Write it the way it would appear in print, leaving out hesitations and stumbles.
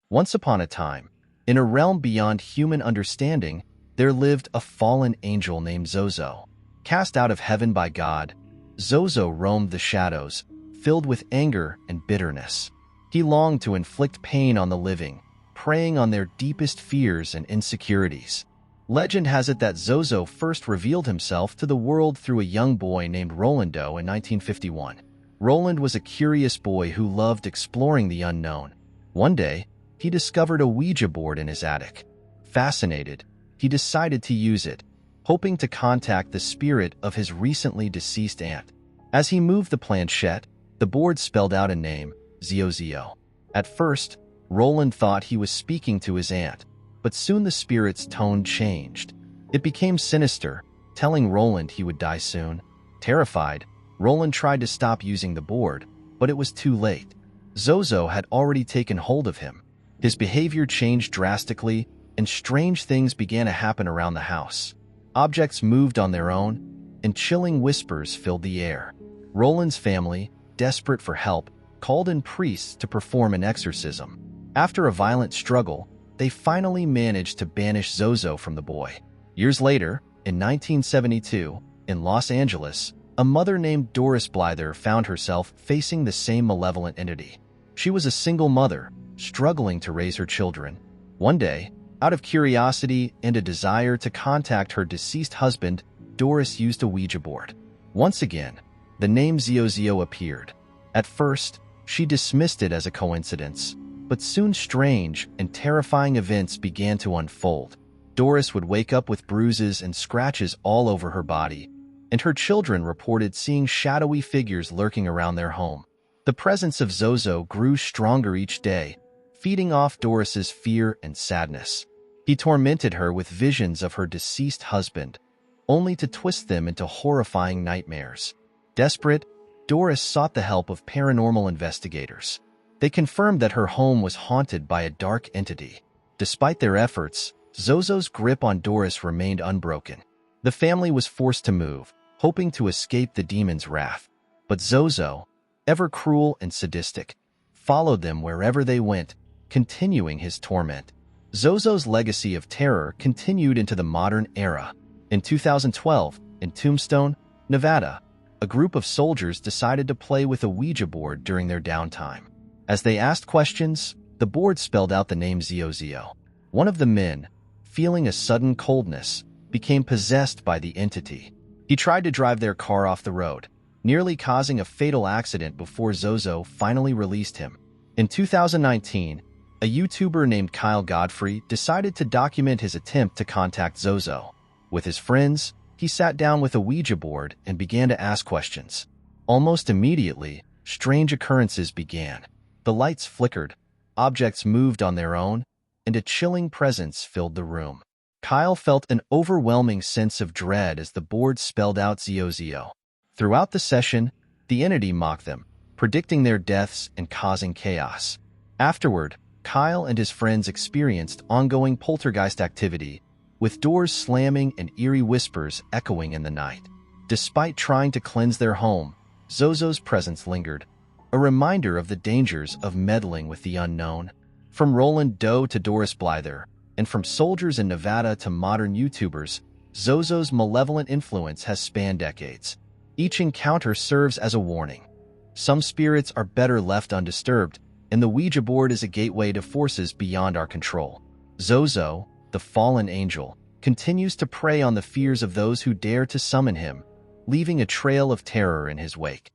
Once upon a time, in a realm beyond human understanding, there lived a fallen angel named Zozo. Cast out of heaven by God, Zozo roamed the shadows, filled with anger and bitterness. He longed to inflict pain on the living, preying on their deepest fears and insecurities. Legend has it that Zozo first revealed himself to the world through a young boy named Rolando in 1951. Roland was a curious boy who loved exploring the unknown. One day, he discovered a Ouija board in his attic. Fascinated, he decided to use it, hoping to contact the spirit of his recently deceased aunt. As he moved the planchette, the board spelled out a name, Zozo. At first, Roland thought he was speaking to his aunt, but soon the spirit's tone changed. It became sinister, telling Roland he would die soon. Terrified, Roland tried to stop using the board, but it was too late. Zozo had already taken hold of him. His behavior changed drastically, and strange things began to happen around the house. Objects moved on their own, and chilling whispers filled the air. Roland's family, desperate for help, called in priests to perform an exorcism. After a violent struggle, they finally managed to banish Zozo from the boy. Years later, in 1972, in Los Angeles, a mother named Doris Blyther found herself facing the same malevolent entity. She was a single mother, struggling to raise her children. One day, out of curiosity and a desire to contact her deceased husband, Doris used a Ouija board. Once again, the name Zozo appeared. At first, she dismissed it as a coincidence, but soon strange and terrifying events began to unfold. Doris would wake up with bruises and scratches all over her body, and her children reported seeing shadowy figures lurking around their home. The presence of Zozo grew stronger each day, feeding off Doris's fear and sadness. He tormented her with visions of her deceased husband, only to twist them into horrifying nightmares. Desperate, Doris sought the help of paranormal investigators. They confirmed that her home was haunted by a dark entity. Despite their efforts, Zozo's grip on Doris remained unbroken. The family was forced to move, hoping to escape the demon's wrath. But Zozo, ever cruel and sadistic, followed them wherever they went, continuing his torment. Zozo's legacy of terror continued into the modern era. In 2012, in Tombstone, Nevada, a group of soldiers decided to play with a Ouija board during their downtime. As they asked questions, the board spelled out the name Zozo. One of the men, feeling a sudden coldness, became possessed by the entity. He tried to drive their car off the road, nearly causing a fatal accident before Zozo finally released him. In 2019, a YouTuber named Kyle Godfrey decided to document his attempt to contact Zozo. With his friends, he sat down with a Ouija board and began to ask questions. Almost immediately, strange occurrences began. The lights flickered, objects moved on their own, and a chilling presence filled the room. Kyle felt an overwhelming sense of dread as the board spelled out Zozo. Throughout the session, the entity mocked them, predicting their deaths and causing chaos. Afterward, Kyle and his friends experienced ongoing poltergeist activity, with doors slamming and eerie whispers echoing in the night. Despite trying to cleanse their home, Zozo's presence lingered, a reminder of the dangers of meddling with the unknown. From Roland Doe to Doris Blyther, and from soldiers in Nevada to modern YouTubers, Zozo's malevolent influence has spanned decades. Each encounter serves as a warning. Some spirits are better left undisturbed, and the Ouija board is a gateway to forces beyond our control. Zozo, the fallen angel, continues to prey on the fears of those who dare to summon him, leaving a trail of terror in his wake.